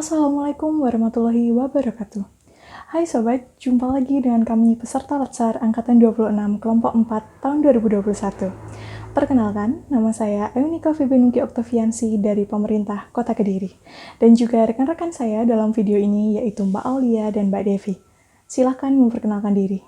Assalamualaikum warahmatullahi wabarakatuh. Hai sobat, jumpa lagi dengan kami peserta Latsar Angkatan 26 Kelompok 4 tahun 2021. Perkenalkan, nama saya Eunika Fibenuki Oktaviansi dari pemerintah Kota Kediri. Dan juga rekan-rekan saya dalam video ini yaitu Mbak Aulia dan Mbak Devi. Silahkan memperkenalkan diri.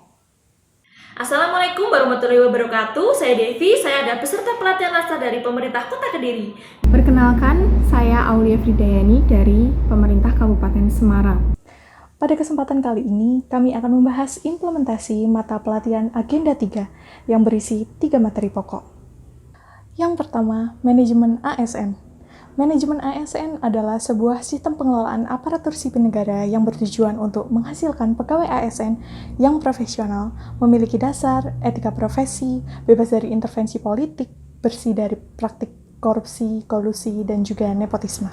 Assalamualaikum warahmatullahi wabarakatuh. Saya Devi, saya adalah peserta pelatihan Latsar dari pemerintah Kota Kediri. Perkenalkan, saya Aulia Fridayani dari pemerintah Kabupaten Semarang. Pada kesempatan kali ini, kami akan membahas implementasi mata pelatihan Agenda 3 yang berisi 3 materi pokok. Yang pertama, Manajemen ASN. Manajemen ASN adalah sebuah sistem pengelolaan aparatur sipil negara yang bertujuan untuk menghasilkan pegawai ASN yang profesional, memiliki dasar, etika profesi, bebas dari intervensi politik, bersih dari praktik korupsi, kolusi, dan juga nepotisme.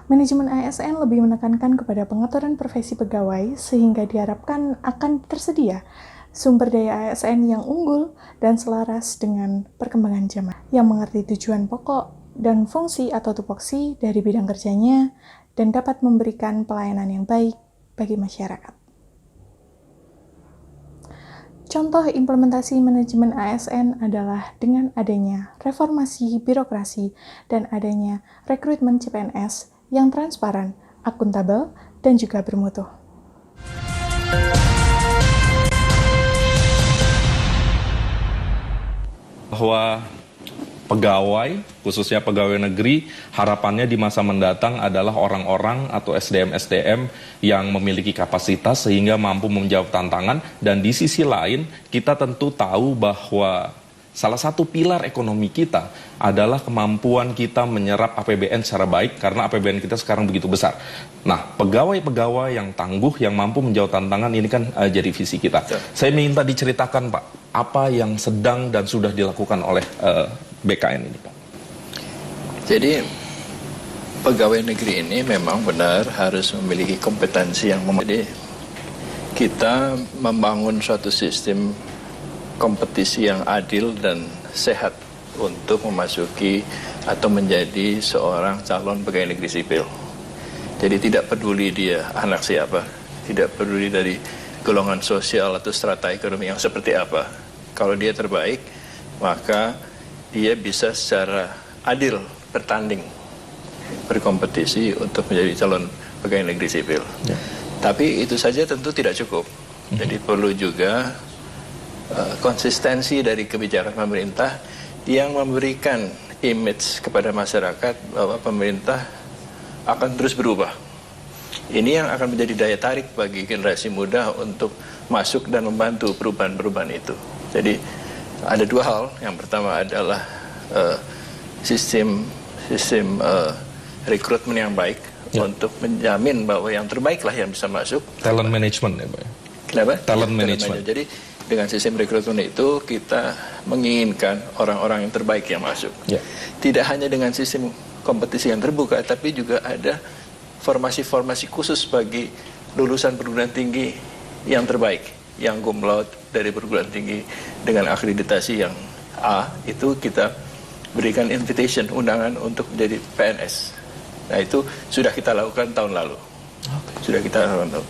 Manajemen ASN lebih menekankan kepada pengaturan profesi pegawai sehingga diharapkan akan tersedia sumber daya ASN yang unggul dan selaras dengan perkembangan zaman, yang mengerti tujuan pokok dan fungsi atau tupoksi dari bidang kerjanya dan dapat memberikan pelayanan yang baik bagi masyarakat. Contoh implementasi manajemen ASN adalah dengan adanya reformasi birokrasi dan adanya rekrutmen CPNS yang transparan, akuntabel, dan juga bermutu. Bahwa pegawai, khususnya pegawai negeri, harapannya di masa mendatang adalah orang-orang atau SDM-SDM yang memiliki kapasitas sehingga mampu menjawab tantangan. Dan di sisi lain, kita tentu tahu bahwa salah satu pilar ekonomi kita adalah kemampuan kita menyerap APBN secara baik karena APBN kita sekarang begitu besar. Nah, pegawai-pegawai yang tangguh, yang mampu menjawab tantangan ini kan jadi visi kita. Saya minta diceritakan, Pak, apa yang sedang dan sudah dilakukan oleh BKN ini, Pak. Jadi pegawai negeri ini memang benar harus memiliki kompetensi yang memadai. Kita membangun suatu sistem kompetisi yang adil dan sehat untuk memasuki atau menjadi seorang calon pegawai negeri sipil. Jadi tidak peduli dia anak siapa, tidak peduli dari golongan sosial atau strata ekonomi yang seperti apa. Kalau dia terbaik, maka dia bisa secara adil bertanding, berkompetisi untuk menjadi calon pegawai negeri sipil. Ya. Tapi itu saja tentu tidak cukup. Jadi perlu juga konsistensi dari kebijakan pemerintah yang memberikan image kepada masyarakat bahwa pemerintah akan terus berubah. Ini yang akan menjadi daya tarik bagi generasi muda untuk masuk dan membantu perubahan-perubahan itu. Jadi ada dua hal. Yang pertama adalah sistem rekrutmen yang baik untuk menjamin bahwa yang terbaiklah yang bisa masuk. Talent management ya, Pak. Kenapa? Talent management. Jadi dengan sistem rekrutmen itu kita menginginkan orang-orang yang terbaik yang masuk. Yeah. Tidak hanya dengan sistem kompetisi yang terbuka, tapi juga ada formasi-formasi khusus bagi lulusan perguruan tinggi yang terbaik, yang cum laude dari perguruan tinggi dengan akreditasi yang A, itu kita berikan invitation, undangan untuk menjadi PNS. Nah, itu sudah kita lakukan tahun lalu. Sudah kita lakukan.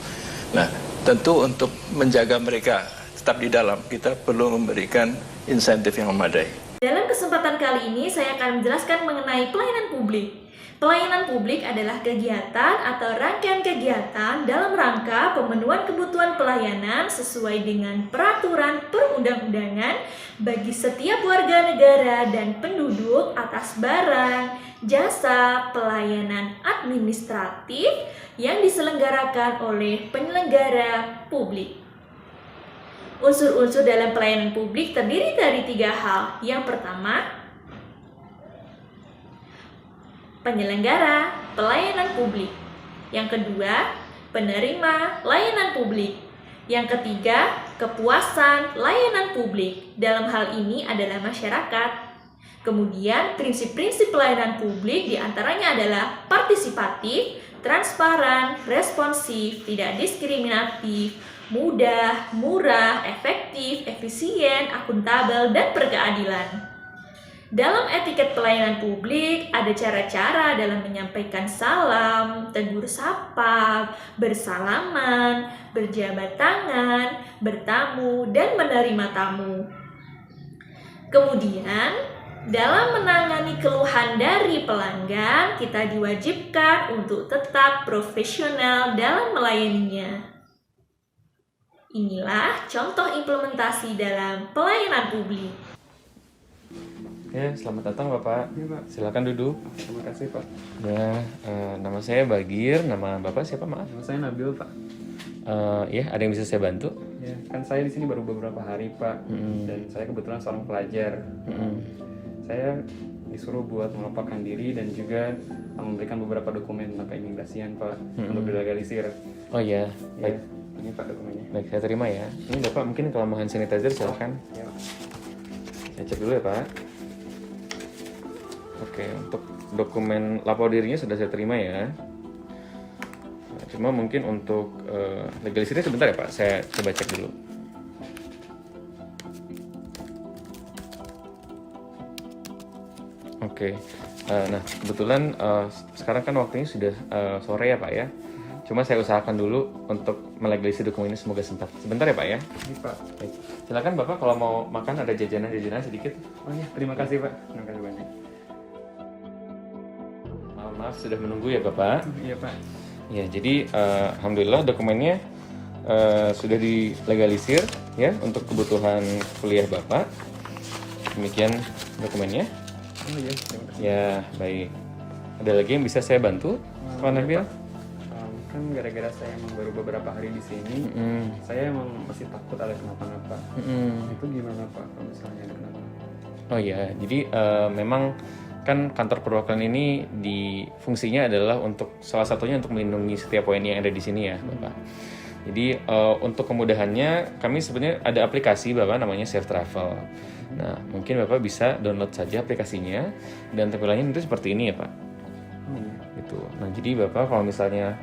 Nah, tentu untuk menjaga mereka tetap di dalam, kita perlu memberikan insentif yang memadai. Dalam kesempatan kali ini, saya akan menjelaskan mengenai pelayanan publik. Pelayanan publik adalah kegiatan atau rangkaian kegiatan dalam rangka pemenuhan kebutuhan pelayanan sesuai dengan peraturan perundang-undangan bagi setiap warga negara dan penduduk atas barang, jasa, pelayanan administratif yang diselenggarakan oleh penyelenggara publik. Unsur-unsur dalam pelayanan publik terdiri dari 3 hal. Yang pertama, penyelenggara pelayanan publik. Yang kedua, penerima layanan publik. Yang ketiga, kepuasan layanan publik. Dalam hal ini adalah masyarakat. Kemudian, prinsip-prinsip pelayanan publik diantaranya adalah partisipatif, transparan, responsif, tidak diskriminatif, mudah, murah, efektif, efisien, akuntabel, dan berkeadilan. Dalam etiket pelayanan publik, ada cara-cara dalam menyampaikan salam, tegur sapa, bersalaman, berjabat tangan, bertamu, dan menerima tamu. Kemudian, dalam menangani keluhan dari pelanggan, kita diwajibkan untuk tetap profesional dalam melayaninya. Inilah contoh implementasi dalam pelayanan publik. Ya, selamat datang Bapak. Iya, Pak. Silakan duduk. Terima kasih, Pak. Ya, nama saya Bagir. Nama Bapak siapa, maaf? Nama saya Nabil, Pak. Ya, ada yang bisa saya bantu? Ya, kan saya di sini baru beberapa hari, Pak. Dan saya kebetulan seorang pelajar. Saya disuruh buat melaporkan diri dan juga memberikan beberapa dokumen tentang keimigrasian, Pak, untuk dilegalisir. Oh iya, Ya, baik. ini Pak dokumennya. Baik, saya terima ya. Ini Bapak mungkin kalau mau hand sanitizer silakan. Ya, Pak. Saya cek dulu ya, Pak. Oke, untuk dokumen lapor dirinya sudah saya terima ya. Nah, cuma mungkin untuk legalisirnya sebentar ya, Pak. Saya coba cek dulu. Oke, nah kebetulan sekarang kan waktunya sudah sore ya Pak ya. Cuma saya usahakan dulu untuk melegalisir dokumen ini semoga sempat. Sebentar ya Pak ya. Ini, Pak. Baik. Silakan Bapak kalau mau makan ada jajanan-jajanan sedikit. Oh iya, terima kasih, Pak. Terima kasih banyak. Maaf sudah menunggu ya Bapak. Iya, Pak. Ya jadi alhamdulillah dokumennya sudah dilegalisir ya untuk kebutuhan kuliah Bapak. Demikian dokumennya. Oh iya, terima kasih. Ya baik. Ada lagi yang bisa saya bantu, Pak Nabil? Kan gara-gara saya emang baru beberapa hari di sini, saya emang masih takut ada kenapa-napa. Itu gimana, Pak, kalau misalnya ada kenapa? Oh ya, jadi memang kan kantor perwakilan ini fungsinya adalah untuk salah satunya untuk melindungi setiap WNI yang ada di sini ya, Bapak. Jadi untuk kemudahannya kami sebenarnya ada aplikasi Bapak namanya Safe Travel. Nah, mungkin Bapak bisa download saja aplikasinya dan tampilannya itu seperti ini ya, Pak. Gitu. Nah, jadi Bapak kalau misalnya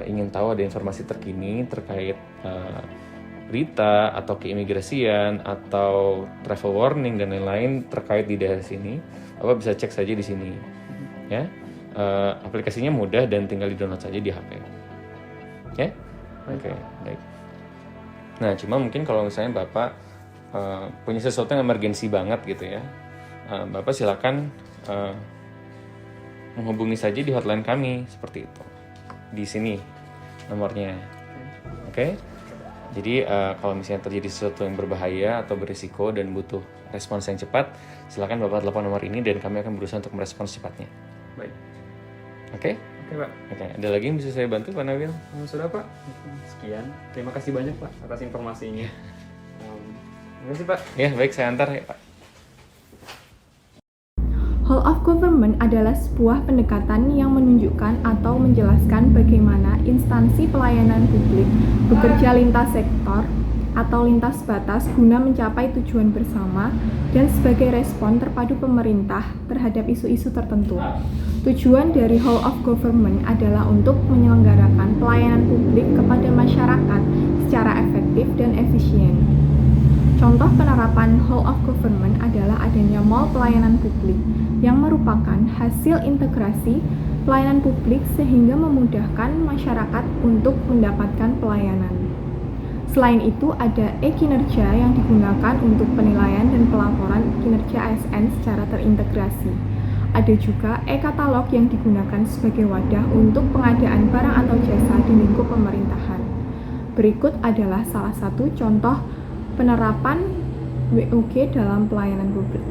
ingin tahu ada informasi terkini terkait berita atau keimigrasian atau travel warning dan lain-lain terkait di daerah sini, Bapak bisa cek saja di sini. Ya, aplikasinya mudah dan tinggal di-download saja di HP. Ya, oke, baik. Nah, cuma mungkin kalau misalnya Bapak punya sesuatu yang emergensi banget gitu ya, Bapak silakan menghubungi saja di hotline kami seperti itu. Di sini nomornya. Oke. Jadi kalau misalnya terjadi sesuatu yang berbahaya atau berisiko dan butuh respons yang cepat, silakan Bapak telepon nomor ini dan kami akan berusaha untuk merespons cepatnya. Baik. Oke? Oke, Pak. Oke. Ada lagi yang bisa saya bantu, Pak Nabil? Sudah, Pak. Sekian. Terima kasih banyak, Pak, atas informasinya. Terima kasih, Pak. Ya, baik saya antar ya, Pak. Whole of government adalah sebuah pendekatan yang menunjukkan atau menjelaskan bagaimana instansi pelayanan publik bekerja lintas sektor atau lintas batas guna mencapai tujuan bersama dan sebagai respon terpadu pemerintah terhadap isu-isu tertentu. Tujuan dari whole of government adalah untuk menyelenggarakan pelayanan publik kepada masyarakat secara efektif dan efisien. Contoh penerapan whole of government adalah adanya mall pelayanan publik yang merupakan hasil integrasi pelayanan publik sehingga memudahkan masyarakat untuk mendapatkan pelayanan. Selain itu, ada e-kinerja yang digunakan untuk penilaian dan pelaporan kinerja ASN secara terintegrasi. Ada juga e-katalog yang digunakan sebagai wadah untuk pengadaan barang atau jasa di lingkup pemerintahan. Berikut adalah salah satu contoh penerapan WOG dalam pelayanan publik.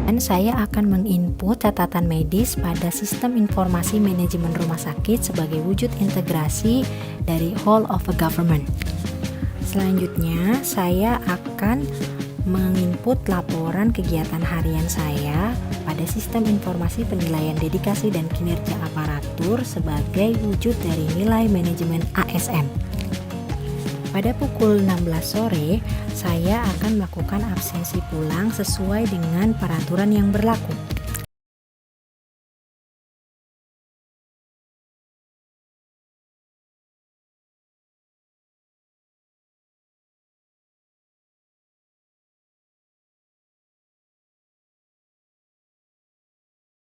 Dan saya akan menginput catatan medis pada sistem informasi manajemen rumah sakit sebagai wujud integrasi dari whole of a government. Selanjutnya, saya akan menginput laporan kegiatan harian saya pada sistem informasi penilaian dedikasi dan kinerja aparatur sebagai wujud dari nilai manajemen ASN. Pada pukul 16 sore, saya akan melakukan absensi pulang sesuai dengan peraturan yang berlaku.